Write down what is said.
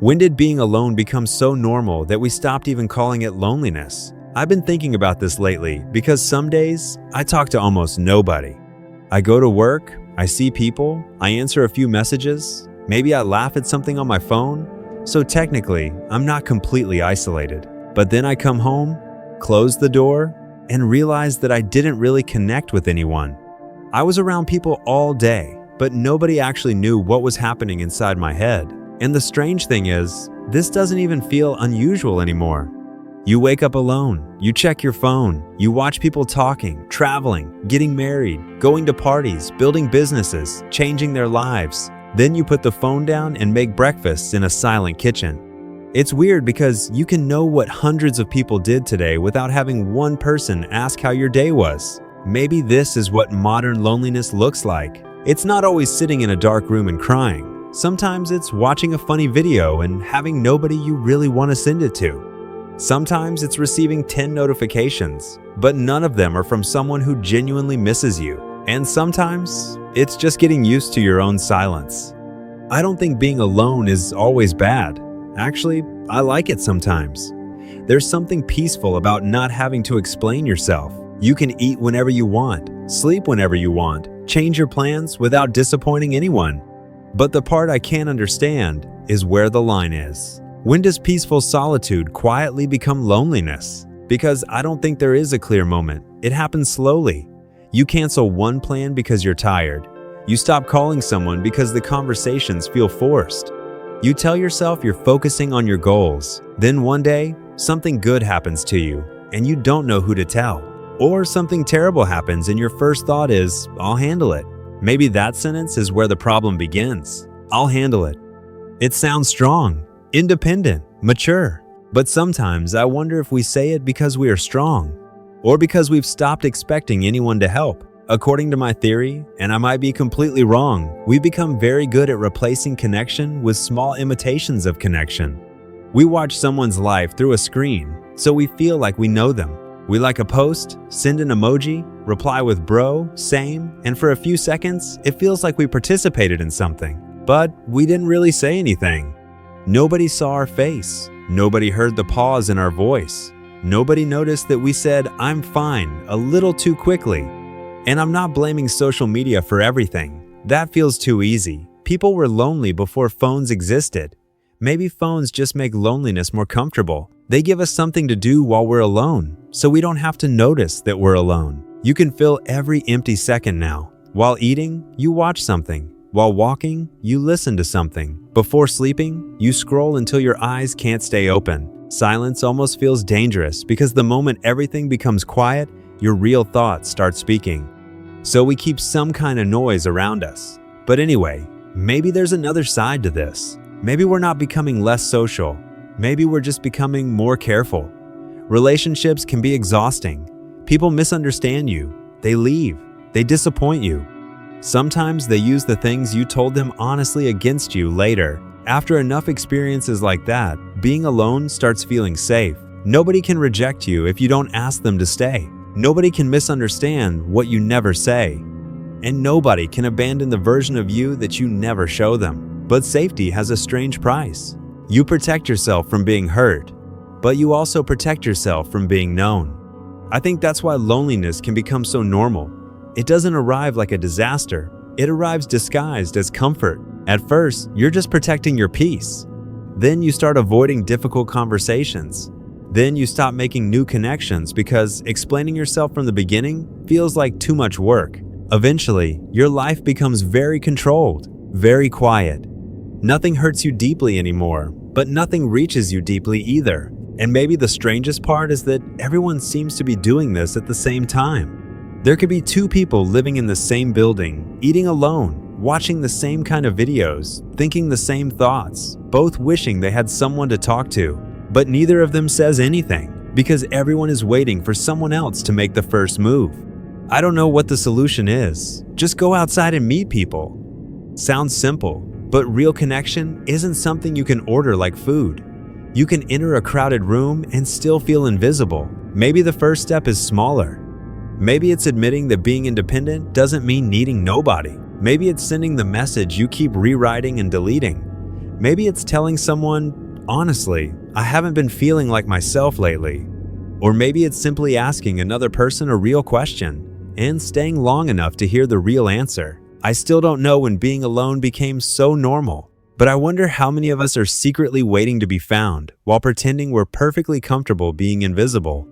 When did being alone become so normal that we stopped even calling it loneliness? I've been thinking about this lately because some days I talk to almost nobody. I go to work, I see people, I answer a few messages, maybe I laugh at something on my phone. So technically, I'm not completely isolated. But then I come home, close the door, and realize that I didn't really connect with anyone. I was around people all day, but nobody actually knew what was happening inside my head. And the strange thing is, this doesn't even feel unusual anymore. You wake up alone, you check your phone, you watch people talking, traveling, getting married, going to parties, building businesses, changing their lives. Then you put the phone down and make breakfast in a silent kitchen. It's weird because you can know what hundreds of people did today without having one person ask how your day was. Maybe this is what modern loneliness looks like. It's not always sitting in a dark room and crying. Sometimes it's watching a funny video and having nobody you really want to send it to. Sometimes it's receiving 10 notifications, but none of them are from someone who genuinely misses you. And sometimes it's just getting used to your own silence. I don't think being alone is always bad. Actually, I like it sometimes. There's something peaceful about not having to explain yourself. You can eat whenever you want, sleep whenever you want, change your plans without disappointing anyone. But the part I can't understand is where the line is. When does peaceful solitude quietly become loneliness? Because I don't think there is a clear moment. It happens slowly. You cancel one plan because you're tired. You stop calling someone because the conversations feel forced. You tell yourself you're focusing on your goals. Then one day, something good happens to you, and you don't know who to tell. Or something terrible happens and your first thought is, I'll handle it. Maybe that sentence is where the problem begins. I'll handle it. It sounds strong, independent, mature. But sometimes I wonder if we say it because we are strong, or because we've stopped expecting anyone to help. According to my theory, and I might be completely wrong, we've become very good at replacing connection with small imitations of connection. We watch someone's life through a screen, so we feel like we know them. We like a post, send an emoji, reply with bro, same, and for a few seconds, it feels like we participated in something. But we didn't really say anything. Nobody saw our face. Nobody heard the pause in our voice. Nobody noticed that we said, I'm fine, a little too quickly. And I'm not blaming social media for everything. That feels too easy. People were lonely before phones existed. Maybe phones just make loneliness more comfortable. They give us something to do while we're alone, so we don't have to notice that we're alone. You can fill every empty second now. While eating, you watch something. While walking, you listen to something. Before sleeping, you scroll until your eyes can't stay open. Silence almost feels dangerous because the moment everything becomes quiet, your real thoughts start speaking. So we keep some kind of noise around us. But anyway, maybe there's another side to this. Maybe we're not becoming less social. Maybe we're just becoming more careful. Relationships can be exhausting. People misunderstand you. They leave. They disappoint you. Sometimes they use the things you told them honestly against you later. After enough experiences like that, being alone starts feeling safe. Nobody can reject you if you don't ask them to stay. Nobody can misunderstand what you never say. And nobody can abandon the version of you that you never show them. But safety has a strange price. You protect yourself from being hurt, but you also protect yourself from being known. I think that's why loneliness can become so normal. It doesn't arrive like a disaster. It arrives disguised as comfort. At first, you're just protecting your peace. Then you start avoiding difficult conversations. Then you stop making new connections because explaining yourself from the beginning feels like too much work. Eventually, your life becomes very controlled, very quiet. Nothing hurts you deeply anymore, but nothing reaches you deeply either. And maybe the strangest part is that everyone seems to be doing this at the same time. There could be two people living in the same building, eating alone, watching the same kind of videos, thinking the same thoughts, both wishing they had someone to talk to. But neither of them says anything because everyone is waiting for someone else to make the first move. I don't know what the solution is. Just go outside and meet people. Sounds simple, but real connection isn't something you can order like food. You can enter a crowded room and still feel invisible. Maybe the first step is smaller. Maybe it's admitting that being independent doesn't mean needing nobody. Maybe it's sending the message you keep rewriting and deleting. Maybe it's telling someone, honestly, I haven't been feeling like myself lately. Or maybe it's simply asking another person a real question and staying long enough to hear the real answer. I still don't know when being alone became so normal, but I wonder how many of us are secretly waiting to be found while pretending we're perfectly comfortable being invisible.